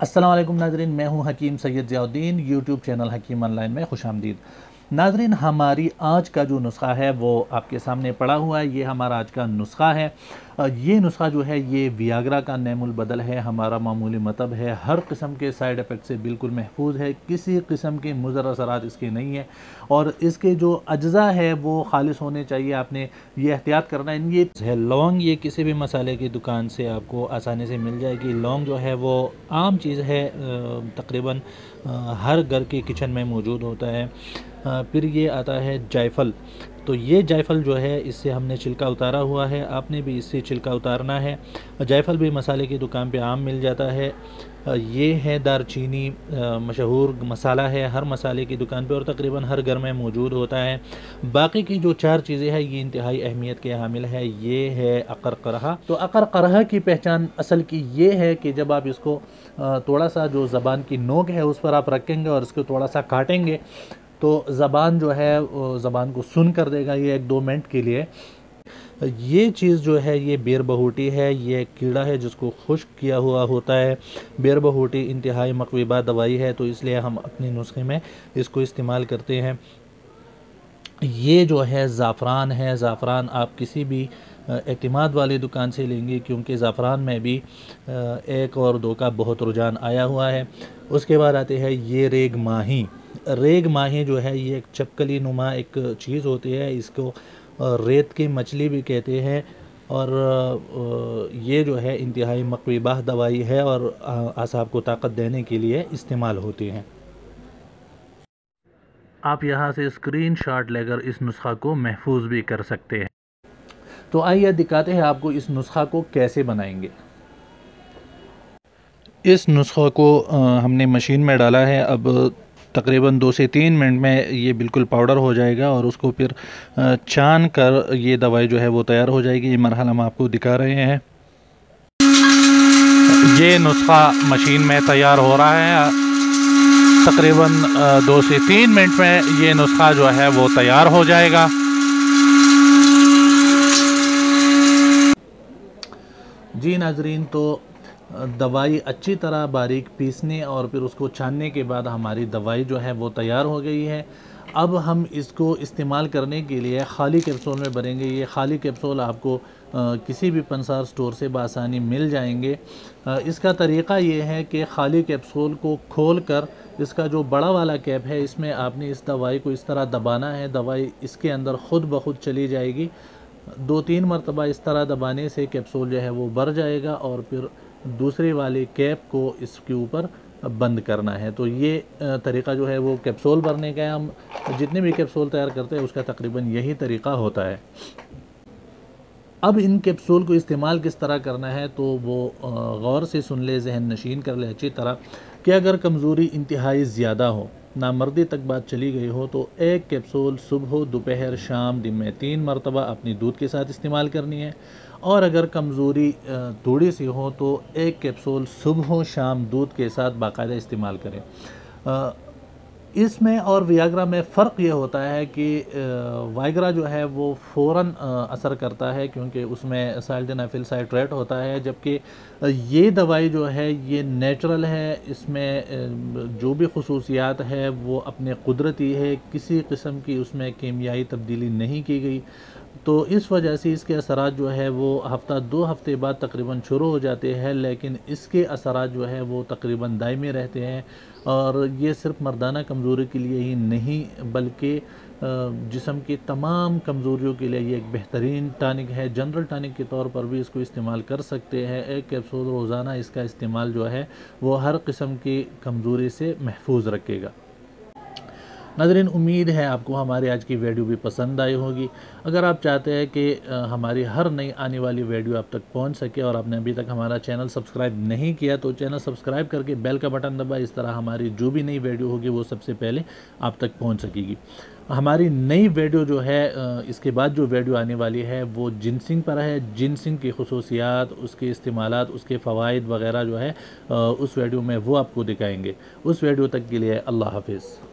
अस्सलाम वालेकुम नाजरीन, मैं हूं हकीम सैयद ज़ियाउद्दीन। यूट्यूब चैनल हकीम ऑनलाइन में खुशामदीद। नाजरीन, हमारी आज का जो नुस्खा है वो आपके सामने पड़ा हुआ है। ये हमारा आज का नुस्खा है। ये नुस्खा जो है ये वियाग्रा का नेमुल बदल है। हमारा मामूली मतलब है, हर किस्म के साइड इफ़ेक्ट से बिल्कुल महफूज है, किसी किस्म के मुज़र असरात इसके नहीं है और इसके जो अज्जा है वो खालिस होने चाहिए। आपने ये एहतियात करना है। ये है लौंग, ये किसी भी मसाले की दुकान से आपको आसानी से मिल जाएगी। लौंग जो है वो आम चीज़ है, तकरीबन हर घर के किचन में मौजूद होता है। फिर ये आता है जायफल। तो ये जायफल जो है इससे हमने छिलका उतारा हुआ है, आपने भी इससे छिलका उतारना है। जायफल भी मसाले की दुकान पे आम मिल जाता है। ये है दारचीनी, मशहूर मसाला है, हर मसाले की दुकान पे और तकरीबन हर घर में मौजूद होता है। बाकी की जो चार चीज़ें हैं ये इंतहाई अहमियत के हामिल है। ये है अकरकरहा। तो अकरकरहा की पहचान असल की ये है कि जब आप इसको थोड़ा सा जो ज़बान की नोक है उस पर आप रखेंगे और इसको थोड़ा सा काटेंगे तो ज़बान जो है ज़बान को सुन कर देगा, ये 1-2 मिनट के लिए। ये चीज़ जो है ये बेर बहूटी है, ये एक कीड़ा है जिसको खुश्क किया हुआ होता है। बेर बहूटी इंतहाई मकरूबा दवाई है, तो इसलिए हम अपने नुस्खे में इसको इस्तेमाल करते हैं। ये जो है ज़ाफ़रान है। ज़ाफ़रान आप किसी भी एतमाद वाली दुकान से लेंगे, क्योंकि ज़ाफ़रान में भी 1 और 2 का बहुत रुझान आया हुआ है। उसके बाद आते हैं ये रेग माही। रेग माही जो है ये एक चपकली नुमा एक चीज़ होती है, इसको रेत की मछली भी कहते हैं और ये जो है इंतहाई मकरूबा दवाई है और आसाब को ताकत देने के लिए इस्तेमाल होती हैं। आप यहाँ से स्क्रीनशॉट लेकर इस नुस्खा को महफूज भी कर सकते हैं। तो आइए दिखाते हैं आपको इस नुस्खा को कैसे बनाएंगे। इस नुस्खा को हमने मशीन में डाला है। अब तकरीबन 2 से 3 मिनट में ये बिल्कुल पाउडर हो जाएगा और उसको फिर छान कर ये दवाई जो है वो तैयार हो जाएगी। ये मरहला हम आपको दिखा रहे हैं। ये नुस्खा मशीन में तैयार हो रहा है। तकरीबन 2 से 3 मिनट में ये नुस्खा जो है वो तैयार हो जाएगा। जी नाजरीन, तो दवाई अच्छी तरह बारीक पीसने और फिर उसको छानने के बाद हमारी दवाई जो है वो तैयार हो गई है। अब हम इसको इस्तेमाल करने के लिए ख़ाली कैप्सूल में भरेंगे। ये ख़ाली कैप्सूल आपको किसी भी पंसार स्टोर से बआसानी मिल जाएंगे। इसका तरीक़ा ये है कि ख़ाली कैप्सूल को खोल कर इसका जो बड़ा वाला कैप है इसमें आपने इस दवाई को इस तरह दबाना है। दवाई इसके अंदर ख़ुद ब खुद चली जाएगी। 2-3 मरतबा इस तरह दबाने से कैप्सूल जो है वो भर जाएगा और फिर दूसरे वाले कैप को इसके ऊपर बंद करना है। तो ये तरीक़ा जो है वो कैप्सूल भरने का है। हम जितने भी कैप्सूल तैयार करते हैं उसका तकरीबन यही तरीक़ा होता है। अब इन कैप्सूल को इस्तेमाल किस तरह करना है तो वो गौर से सुन ले, जहन नशीन कर ले अच्छी तरह कि अगर कमज़ोरी इंतहाई ज़्यादा हो, नामर्दी तक बात चली गई हो, तो 1 कैप्सूल सुबह, दोपहर, शाम, दिन में 3 मरतबा अपनी दूध के साथ इस्तेमाल करनी है। और अगर कमज़ोरी थोड़ी सी हो तो 1 कैप्सूल सुबह शाम दूध के साथ बाकायदा इस्तेमाल करें। इसमें और वियाग्रा में फ़र्क ये होता है कि वाइग्रा जो है वो फ़ौरन असर करता है, क्योंकि उसमें साइल्डेनाफिल साइट्रेट होता है, जबकि ये दवाई जो है ये नेचुरल है। इसमें जो भी खुसूसियात है वो अपने कुदरती है, किसी किस्म की उसमें कीमियाई तब्दीली नहीं की गई। तो इस वजह से इसके असरात जो है वो हफ़्ता 2 हफ़्ते बाद तकरीबन शुरू हो जाते हैं, लेकिन इसके असरात जो है वो तकरीबन दायमी रहते हैं। और ये सिर्फ मर्दाना कमज़ोरी के लिए ही नहीं बल्कि जिस्म की तमाम कमज़ोरियों के लिए ये एक बेहतरीन टॉनिक है। जनरल टॉनिक के तौर पर भी इसको इस्तेमाल कर सकते हैं। 1 कैप्सूल रोज़ाना इसका इस्तेमाल जो है वो हर किस्म की कमज़ोरी से महफूज रखेगा। नाज़रीन, उम्मीद है आपको हमारी आज की वीडियो भी पसंद आई होगी। अगर आप चाहते हैं कि हमारी हर नई आने वाली वीडियो आप तक पहुंच सके और आपने अभी तक हमारा चैनल सब्सक्राइब नहीं किया तो चैनल सब्सक्राइब करके बेल का बटन दबाएं। इस तरह हमारी जो भी नई वीडियो होगी वो सबसे पहले आप तक पहुंच सकेगी। हमारी नई वीडियो जो है इसके बाद जो वीडियो आने वाली है वो जिनसिंग पर है। जिनसिंग की खुसूसियात, उसके इस्तेमालात, उसके फ़वाइद वगैरह जो है उस वीडियो में वो आपको दिखाएंगे। उस वीडियो तक के लिए अल्लाह हाफिज़।